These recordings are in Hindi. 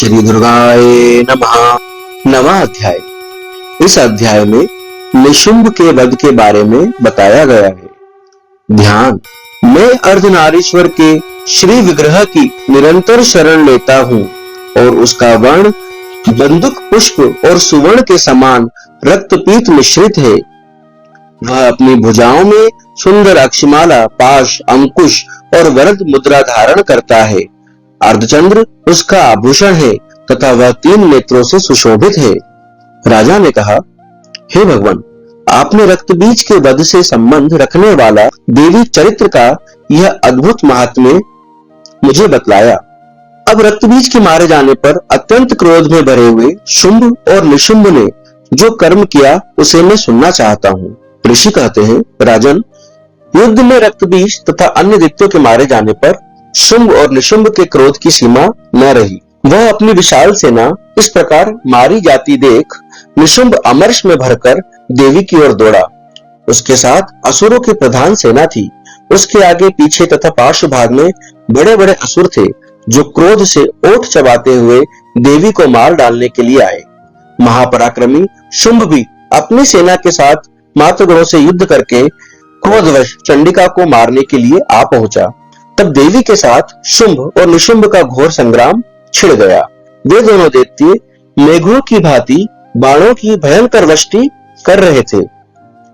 श्री दुर्गाय नमः। नवा अध्याय। इस अध्याय में निशुंभ के वध के बारे में बताया गया है। ध्यान। मैं अर्धनारीश्वर के श्री विग्रह की निरंतर शरण लेता हूँ और उसका वर्ण बंदूक पुष्प और सुवर्ण के समान रक्तपीत मिश्रित है। वह अपनी भुजाओं में सुंदर अक्षमाला, पाश, अंकुश और वरद मुद्रा धारण करता है। अर्धचंद्र उसका आभूषण है तथा वह 3 नेत्रों से सुशोभित है। राजा ने कहा, हे भगवान, आपने रक्तबीज के वध से संबंध रखने वाला देवी चरित्र का यह अद्भुत महात्म्य मुझे बतलाया। अब रक्तबीज के मारे जाने पर अत्यंत क्रोध में भरे हुए शुंभ और निशुंभ ने जो कर्म किया उसे मैं सुनना चाहता हूँ। ऋषि कहते हैं, राजन, युद्ध में रक्तबीज तथा अन्य दैत्यों के मारे जाने पर शुंभ और निशुंभ के क्रोध की सीमा न रही। वह अपनी विशाल सेना इस प्रकार मारी जाती देख निशुंभ अमर्ष में भरकर देवी की ओर दौड़ा। उसके साथ असुरों की प्रधान सेना थी। उसके आगे पीछे तथा पार्श्व भाग में बड़े बड़े असुर थे जो क्रोध से ओठ चबाते हुए देवी को मार डालने के लिए आए। महापराक्रमी शुंभ भी अपनी सेना के साथ मातृगणों से युद्ध करके क्रोधवश चंडिका को मारने के लिए आ पहुंचा। तब देवी के साथ शुंभ और निशुंभ का घोर संग्राम छिड़ गया। वे दोनों दैत्य मेघों की भांति बाणों की भयंकर वृष्टि कर रहे थे।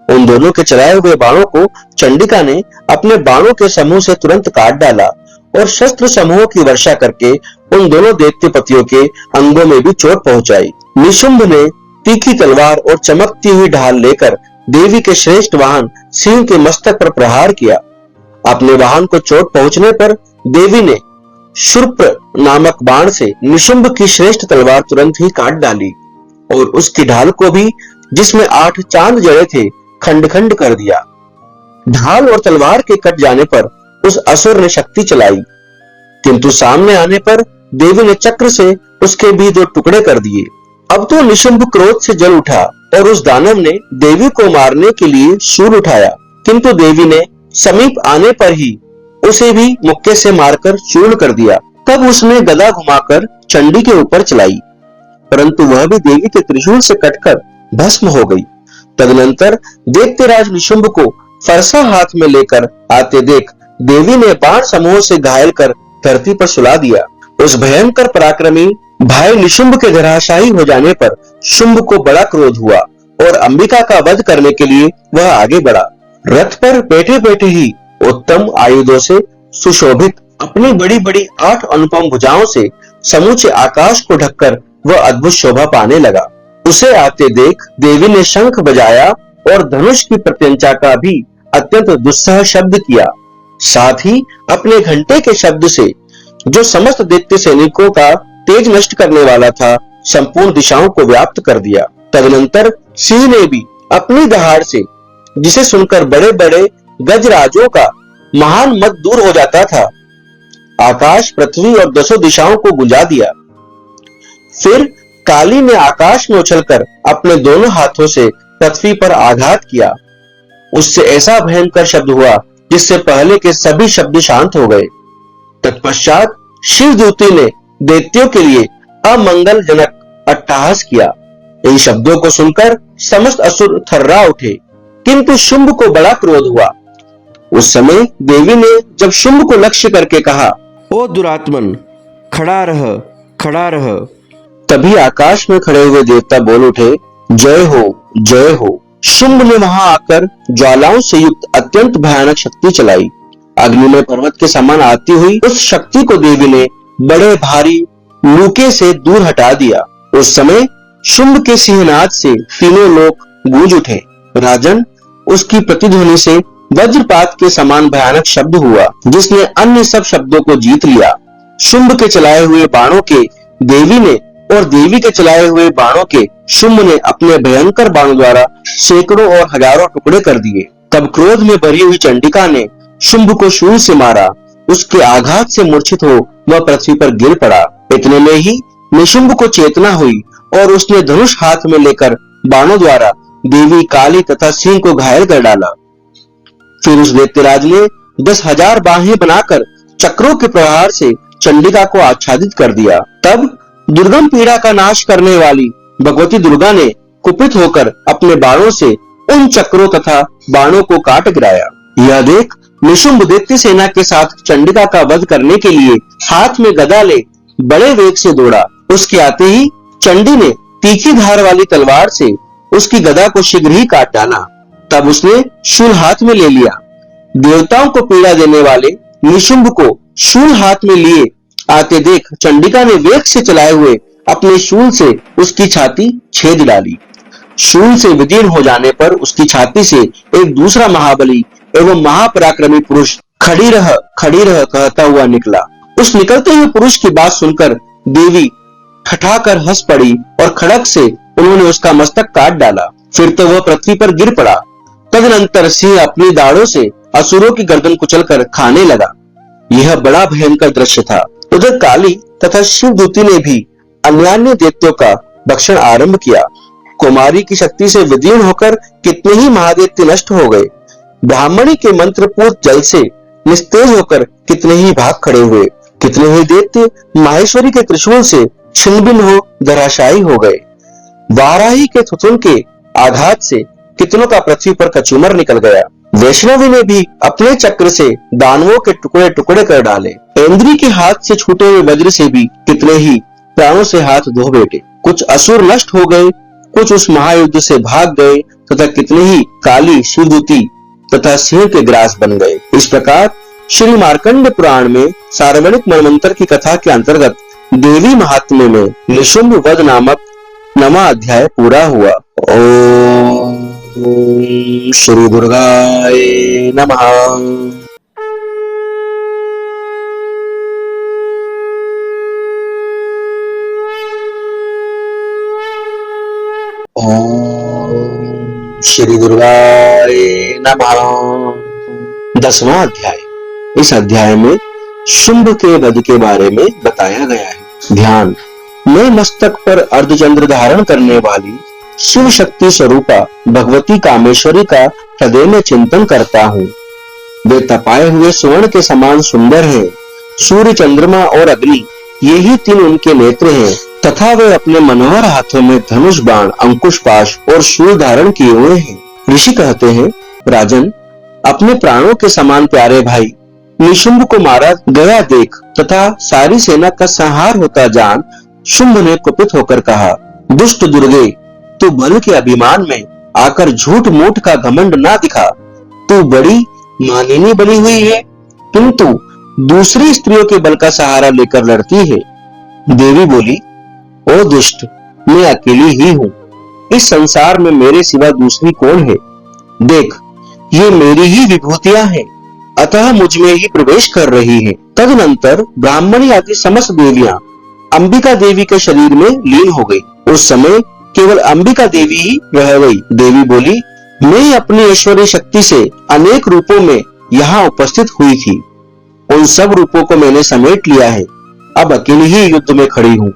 उन दोनों के चलाए हुए बाणों को चंडिका ने अपने बाणों के समूह से तुरंत काट डाला और शस्त्र समूहों की वर्षा करके उन दोनों दैत्यपतियों के अंगों में भी चोट पहुंचाई। निशुंभ ने तीखी तलवार और चमकती हुई ढाल लेकर देवी के श्रेष्ठ वाहन सिंह के मस्तक पर प्रहार किया। अपने वाहन को चोट पहुंचने पर देवी ने शूर्प्र नामक बाण से निशुंभ की श्रेष्ठ तलवार तुरंत ही काट डाली और उसकी ढाल को भी, जिसमें 8 चांद जड़े थे, खंड खंड कर दिया। ढाल और तलवार के कट जाने पर उस असुर ने शक्ति चलाई, किंतु सामने आने पर देवी ने चक्र से उसके भी 2 टुकड़े कर दिए। अब तो निशुंभ क्रोध से जल उठा और उस दानव ने देवी को मारने के लिए शूल उठाया, किंतु देवी ने समीप आने पर ही उसे भी मुक्के से मारकर चूर्ण कर दिया। तब उसने गदा घुमाकर चंडी के ऊपर चलाई, परंतु वह भी देवी के त्रिशूल से कटकर भस्म हो गई। तदनंतर दैत्यराज निशुंभ को फरसा हाथ में लेकर आते देख देवी ने बाण समूह से घायल कर धरती पर सुला दिया। उस भयंकर पराक्रमी भाई निशुंभ के धराशायी हो जाने पर शुंभ को बड़ा क्रोध हुआ और अंबिका का वध करने के लिए वह आगे बढ़ा। रथ पर बैठे बैठे ही उत्तम आयुधों से सुशोभित अपनी बड़ी बड़ी 8 अनुपम भुजाओं से समूचे आकाश को ढककर वह अद्भुत शोभा पाने लगा। उसे आते देख देवी ने शंख बजाया और धनुष की प्रत्यंचा का भी अत्यंत दुस्सह शब्द किया। साथ ही अपने घंटे के शब्द से, जो समस्त दैत्य सैनिकों का तेज नष्ट करने वाला था, संपूर्ण दिशाओं को व्याप्त कर दिया। तदनंतर सिंह ने भी अपनी दहाड़ से, जिसे सुनकर बड़े बड़े गजराजों का महान मत दूर हो जाता था, आकाश, पृथ्वी और 10 दिशाओं को गुंजा दिया। फिर काली ने आकाश में उछलकर अपने दोनों हाथों से पृथ्वी पर आघात किया। उससे ऐसा भयंकर शब्द हुआ जिससे पहले के सभी शब्द शांत हो गए। तत्पश्चात शिवदूती ने दैत्यों के लिए अमंगलजनक अट्टहास किया। इन शब्दों को सुनकर समस्त असुर थर्रा उठे, किंतु शुंभ को बड़ा क्रोध हुआ। उस समय देवी ने जब शुंभ को लक्ष्य करके कहा, ओ दुरात्मन, खड़ा रह, खड़ा रह। तभी आकाश में खड़े हुए देवता बोल उठे, जय हो, जय हो। शुंभ ने वहां आकर ज्वालाओं से युक्त अत्यंत भयानक शक्ति चलाई। अग्निमय पर्वत के समान आती हुई उस शक्ति को देवी ने बड़े भारी लूके से दूर हटा दिया। उस समय शुंभ के सिंहनाद से तीनों लोक गूंज उठे। राजन, उसकी प्रतिध्वनि से वज्रपात के समान भयानक शब्द हुआ, जिसने अन्य सब शब्दों को जीत लिया। शुंभ के चलाए हुए बाणों के देवी ने और देवी के चलाए हुए बाणों के शुंभ ने अपने भयंकर बाणों द्वारा सैकड़ों और हजारों टुकड़े कर दिए। तब क्रोध में भरी हुई चंडिका ने शुंभ को शूल से मारा। उसके आघात से मूर्छित हो वह पृथ्वी पर गिर पड़ा। इतने में ही निशुंभ को चेतना हुई और उसने धनुष हाथ में लेकर बाणों द्वारा देवी, काली तथा सिंह को घायल कर डाला। फिर उस दैत्यराज ने 10,000 बाहें बनाकर चक्रों के प्रहार से चंडिका को आच्छादित कर दिया। तब दुर्गम पीड़ा का नाश करने वाली भगवती दुर्गा ने कुपित होकर अपने बाणों से उन चक्रों तथा बाणों को काट गिराया। यह देख निशुंभ दैत्य सेना के साथ चंडिका का वध करने के लिए हाथ में गदा ले बड़े वेग से दौड़ा। उसके आते ही चंडी ने तीखी धार वाली तलवार से उसकी गदा को शीघ्र ही काट डाला। तब उसने शूल हाथ में ले लिया। देवताओं को पीड़ा देने वाले निशुंभ को शूल हाथ में लिए आते देख चंडिका ने वेग से चलाए हुए अपने शूल से उसकी छाती छेद डाली। शूल से विदीर्ण हो जाने पर उसकी छाती से एक दूसरा महाबली एवं महापराक्रमी पुरुष खड़ी रह कहता हुआ निकला। उस निकलते हुए पुरुष की बात सुनकर देवी ठठाकर हंस पड़ी और खड़क से उन्होंने उसका मस्तक काट डाला। फिर तो वह पृथ्वी पर गिर पड़ा। तदनंतर सिंह अपनी दाढ़ों से असुरों की गर्दन कुचलकर खाने लगा। यह बड़ा भयंकर दृश्य था। उधर काली तथा शिवदूती ने भी अन्यान्य दैत्यों का भक्षण आरंभ किया। कुमारी की शक्ति से विदीर्ण होकर कितने ही महादैत्य नष्ट हो गए। ब्राह्मणी के मंत्रपूत जल से निस्तेज होकर कितने ही भाग खड़े हुए। कितने ही दैत्य माहेश्वरी के त्रिशूल से छिन्न-भिन्न हो धराशायी हो गए। वाराही के थुथुन के आघात से कितनों का पृथ्वी पर कचूमर निकल गया। वैष्णवी ने भी अपने चक्र से दानवों के टुकड़े टुकड़े कर डाले। इंद्री के हाथ से छूटे हुए वज्र से भी कितने ही प्राणों से हाथ धो बैठे। कुछ असुर नष्ट हो गए, कुछ उस महायुद्ध से भाग गए तथा कितने ही काली शिवदूती तथा सिंह के ग्रास बन गए। इस प्रकार श्री मार्कंड पुराण में सार्वजनिक मनवंतर की कथा के अंतर्गत देवी महात्म्य में निशुंभ वध नामक 9वां अध्याय पूरा हुआ। ओम श्री दुर्गाय नमः। ओम श्री दुर्गाय नमः। 10वां अध्याय। इस अध्याय में शुंभ के वध के बारे में बताया गया है। ध्यान। मैं मस्तक पर अर्धचंद्र धारण करने वाली शिव शक्ति स्वरूपा भगवती कामेश्वरी का हृदय में चिंतन करता हूँ। वे तपाए हुए स्वर्ण के समान सुंदर हैं। सूर्य, चंद्रमा और अग्नि यही तीन उनके नेत्र हैं तथा वे अपने मनोहर हाथों में धनुष, बाण, अंकुश, पाश और शूल धारण किए हुए हैं। ऋषि कहते हैं, राजन, अपने प्राणों के समान प्यारे भाई निशुंभ को मारा गया देख तथा सारी सेना का संहार होता जान शुंभ ने कुपित होकर कहा, दुष्ट दुर्गे, तू बल के अभिमान में आकर झूठ मूठ का घमंड ना दिखा। तू बड़ी मानिनी बनी हुई है, किंतु दूसरी स्त्रियों के बल का सहारा लेकर लड़ती है। देवी बोली, ओ दुष्ट, मैं अकेली ही हूँ। इस संसार में मेरे सिवा दूसरी कौन है? देख, ये मेरी ही विभूतियां हैं, अतः मुझ में ही प्रवेश कर रही है। तदनंतर ब्राह्मणी आदि समस्त देवियां अंबिका देवी के शरीर में लीन हो गई। उस समय केवल अंबिका देवी ही रह गई। देवी बोली, मैं अपनी ऐश्वर्य शक्ति से अनेक रूपों में यहाँ उपस्थित हुई थी। उन सब रूपों को मैंने समेट लिया है। अब अकेली ही युद्ध में खड़ी हूँ,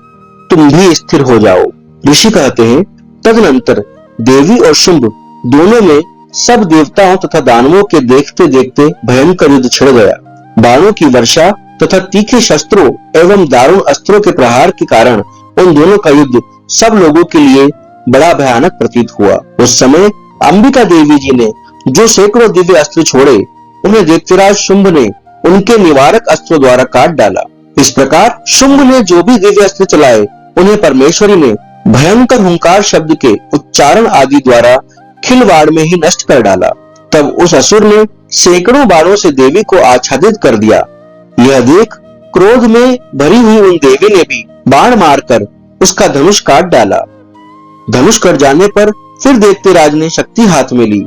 तुम भी स्थिर हो जाओ। ऋषि कहते हैं, तदनंतर देवी और शुंभ दोनों में सब देवताओं तथा दानवों के देखते देखते भयंकर युद्ध छिड़ गया। बाणों की वर्षा तथा तीखे शस्त्रों एवं दारुण अस्त्रों के प्रहार के कारण उन दोनों का युद्ध सब लोगों के लिए बड़ा भयानक प्रतीत हुआ। उस समय अंबिका देवी जी ने जो सैकड़ों दिव्य अस्त्र छोड़े, उन्हें दैत्यराज शुंभ ने उनके निवारक अस्त्रों द्वारा काट डाला। इस प्रकार शुंभ ने जो भी दिव्य अस्त्र चलाए, उन्हें परमेश्वरी ने भयंकर हुंकार शब्द के उच्चारण आदि द्वारा खिलवाड़ में ही नष्ट कर डाला। तब उस असुर ने सैकड़ों बाणों से देवी को आच्छादित कर दिया। यह देख क्रोध में भरी हुई उन देवी ने भी बाण मारकर उसका धनुष काट डाला। धनुष कट जाने पर फिर दैत्यराज ने शक्ति हाथ में ली,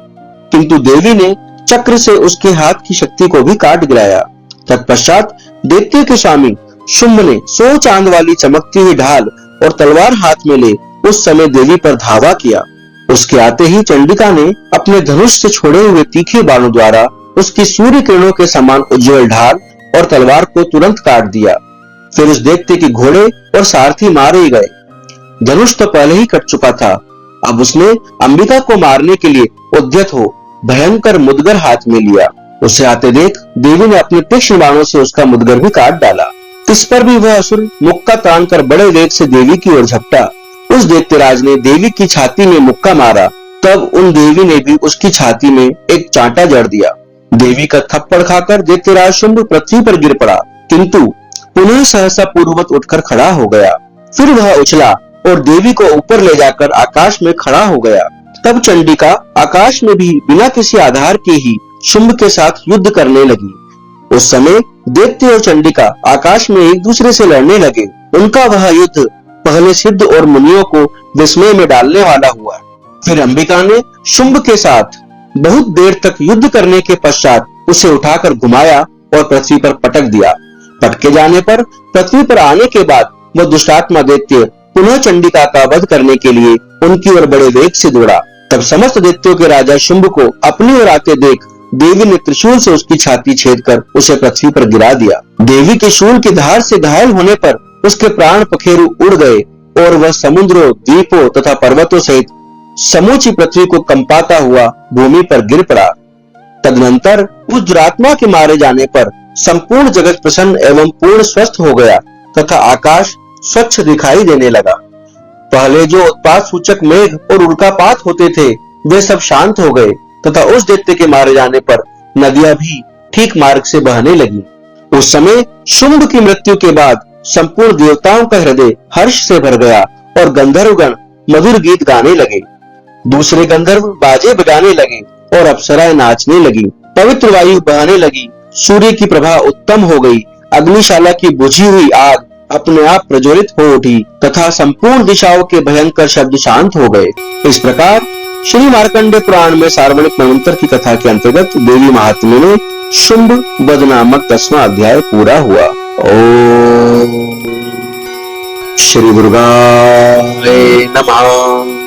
किंतु देवी ने चक्र से उसके हाथ की शक्ति को भी काट गिराया। तत्पश्चात दैत्य के स्वामी शुंभ ने 100 चांद वाली चमकती हुई ढाल और तलवार हाथ में ले उस समय देवी पर धावा किया। उसके आते ही चंडिका ने अपने धनुष से छोड़े हुए तीखे बाणों द्वारा उसकी सूर्य किरणों के समान उज्जवल ढाल और तलवार को तुरंत काट दिया। फिर उस दैत्य के घोड़े और सारथी मारे गए। धनुष तो पहले ही कट चुका था। अब उसने अंबिका को मारने के लिए उद्यत हो भयंकर मुदगर हाथ में लिया। उसे आते देख देवी ने अपने तीक्ष्ण बाणों से उसका मुदगर भी काट डाला। इस पर भी वह असुर मुक्का तानकर बड़े वेग से देवी की ओर झपटा। उस दैत्यराज ने देवी की छाती में मुक्का मारा। तब उन देवी ने भी उसकी छाती में एक चांटा जड़ दिया। देवी का थप्पड़ खाकर दैत्यराज शुंभ पृथ्वी पर गिर पड़ा, किंतु पुनः सहसा पूर्ववत उठकर खड़ा हो गया। फिर वह उछला और देवी को ऊपर ले जाकर आकाश में खड़ा हो गया। तब चंडिका आकाश में भी बिना किसी आधार के ही शुंभ के साथ युद्ध करने लगी। उस समय दैत्य और चंडिका आकाश में एक दूसरे से लड़ने लगे। उनका वह युद्ध पहले सिद्ध और मुनियों को विस्मय में डालने वाला हुआ। फिर अंबिका ने शुंभ के साथ बहुत देर तक युद्ध करने के पश्चात उसे उठाकर घुमाया और पृथ्वी पर पटक दिया। पटके जाने पर पृथ्वी पर आने के बाद वह दुष्टात्मा दैत्य पुनः चंडिका का वध करने के लिए उनकी ओर बड़े वेग से दौड़ा। तब समस्त दैत्यों के राजा शुंभ को अपनी ओर आते देख देवी ने त्रिशूल से उसकी छाती छेदकर उसे पृथ्वी पर गिरा दिया। देवी के शूल की धार से घायल होने पर उसके प्राण पखेरु उड़ गए और वह समुद्रों, द्वीपों तथा पर्वतों सहित समूची पृथ्वी को कंपाता हुआ भूमि पर गिर पड़ा। तदनंतर उस दुरात्मा के मारे जाने पर संपूर्ण जगत प्रसन्न एवं पूर्ण स्वस्थ हो गया तथा आकाश स्वच्छ दिखाई देने लगा। पहले जो उत्पात सूचक मेघ और उल्कापात होते थे वे सब शांत हो गए तथा उस दैत्य के मारे जाने पर नदियां भी ठीक मार्ग से बहने लगी। उस समय शुंभ की मृत्यु के बाद संपूर्ण देवताओं का हृदय हर्ष से भर गया और गंधर्वगण मधुर गीत गाने लगे। दूसरे गंधर्व बाजे बजाने लगे और अप्सराएं नाचने लगी। पवित्र वायु बहने लगी। सूर्य की प्रभा उत्तम हो गई। अग्निशाला की बुझी हुई आग अपने आप प्रज्वलित हो उठी तथा संपूर्ण दिशाओं के भयंकर शब्द शांत हो गए। इस प्रकार श्री मार्कंडेय पुराण में सार्वजनिक मनवंतर की कथा के अंतर्गत देवी महात्म्य में शुंभ वध नामक 10वां अध्याय पूरा हुआ। ओम श्री दुर्गाय नमः।